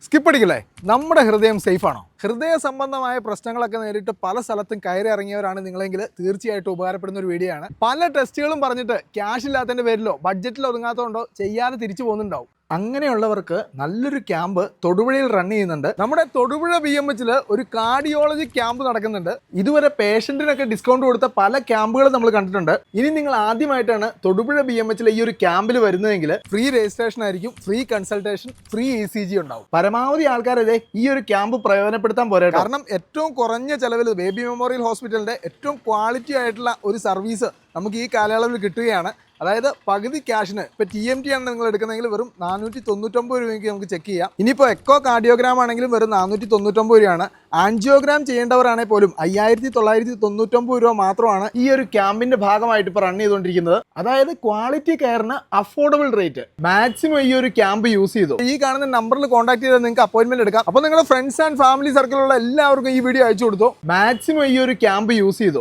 Skip അടിക്കില്ലേ? നമ്മുടെ ഹൃദയം സേഫാണോ? ഹൃദയ സംബന്ധമായ പ്രശ്നങ്ങളൊക്കെ നേരിട്ട് പല സ്ഥലത്തും കയറി ഇറങ്ങിയവരാണ് നിങ്ങളെങ്കിൽ തീർച്ചയായിട്ടും ഉപകാരപ്പെടുന്ന ഒരു വീഡിയോ ആണ്. പല ടെസ്റ്റുകളും പറഞ്ഞിട്ട് ക്യാഷ് ഇല്ലാത്തതിൻ്റെ പേരിലോ ബഡ്ജറ്റിൽ ഒതുങ്ങാത്തതുകൊണ്ടോ ചെയ്യാതെ തിരിച്ചു പോകുന്നുണ്ടാവും. അങ്ങനെയുള്ളവർക്ക് നല്ലൊരു ക്യാമ്പ് തൊടുപുഴയിൽ റൺ ചെയ്യുന്നുണ്ട്. നമ്മുടെ തൊടുപുഴ BMH ഒരു കാർഡിയോളജി ക്യാമ്പ് നടക്കുന്നുണ്ട്. ഇതുവരെ പേഷ്യന്റിനൊക്കെ ഡിസ്കൗണ്ട് കൊടുത്ത പല ക്യാമ്പുകളും നമ്മൾ കണ്ടിട്ടുണ്ട്. ഇനി നിങ്ങൾ ആദ്യമായിട്ടാണ് തൊടുപുഴ BMH ഈ ഒരു ക്യാമ്പിൽ വരുന്നതെങ്കിൽ ഫ്രീ രജിസ്ട്രേഷൻ ആയിരിക്കും, ഫ്രീ കൺസൾട്ടേഷൻ, ഫ്രീ ECG ഉണ്ടാവും. പരമാവധി ആൾക്കാരെ ഈ ഒരു ക്യാമ്പ് പ്രയോജനപ്പെടുത്താൻ പോരാ. കാരണം ഏറ്റവും കുറഞ്ഞ ചെലവിൽ ബേബി മെമ്മോറിയൽ ഹോസ്പിറ്റലിന്റെ ഏറ്റവും ക്വാളിറ്റി ആയിട്ടുള്ള ഒരു സർവീസ് നമുക്ക് ഈ കാലയളവിൽ കിട്ടുകയാണ്. അതായത് പകുതി ക്യാഷിന് ഇപ്പോൾ TMT ആണ് നിങ്ങൾ എടുക്കുന്നതെങ്കിൽ വെറും 499 രൂപയ്ക്ക് നമുക്ക് ചെക്ക് ചെയ്യാം. ഇനിയിപ്പോൾ എക്കോ കാർഡിയോഗ്രാം ആണെങ്കിലും വെറും 499 രൂപയാണ്. ആൻജിയോഗ്രാം ചെയ്യേണ്ടവരാണെങ്കിൽ പോലും 5999 രൂപ മാത്രമാണ് ഈ ഒരു ക്യാമ്പിന്റെ ഭാഗമായിട്ട് ഇപ്പോൾ റൺ ചെയ്തുകൊണ്ടിരിക്കുന്നത്. അതായത് ക്വാളിറ്റി കെയറിന് അഫോർഡബിൾ റേറ്റ്. മാക്സിമം ഈ ഒരു ക്യാമ്പ് യൂസ് ചെയ്തു. ഈ കാണുന്ന നമ്പറിൽ കോൺടാക്ട് ചെയ്താൽ നിങ്ങൾക്ക് അപ്പോയിന്റ്മെന്റ് എടുക്കാം. അപ്പോൾ നിങ്ങളുടെ ഫ്രണ്ട്സ് ആൻഡ് ഫാമിലി സർക്കിളിലുള്ള എല്ലാവർക്കും ഈ വീഡിയോ അയച്ചു കൊടുത്തു. മാക്സിമം ഈ ഒരു ക്യാമ്പ് യൂസ് ചെയ്തു.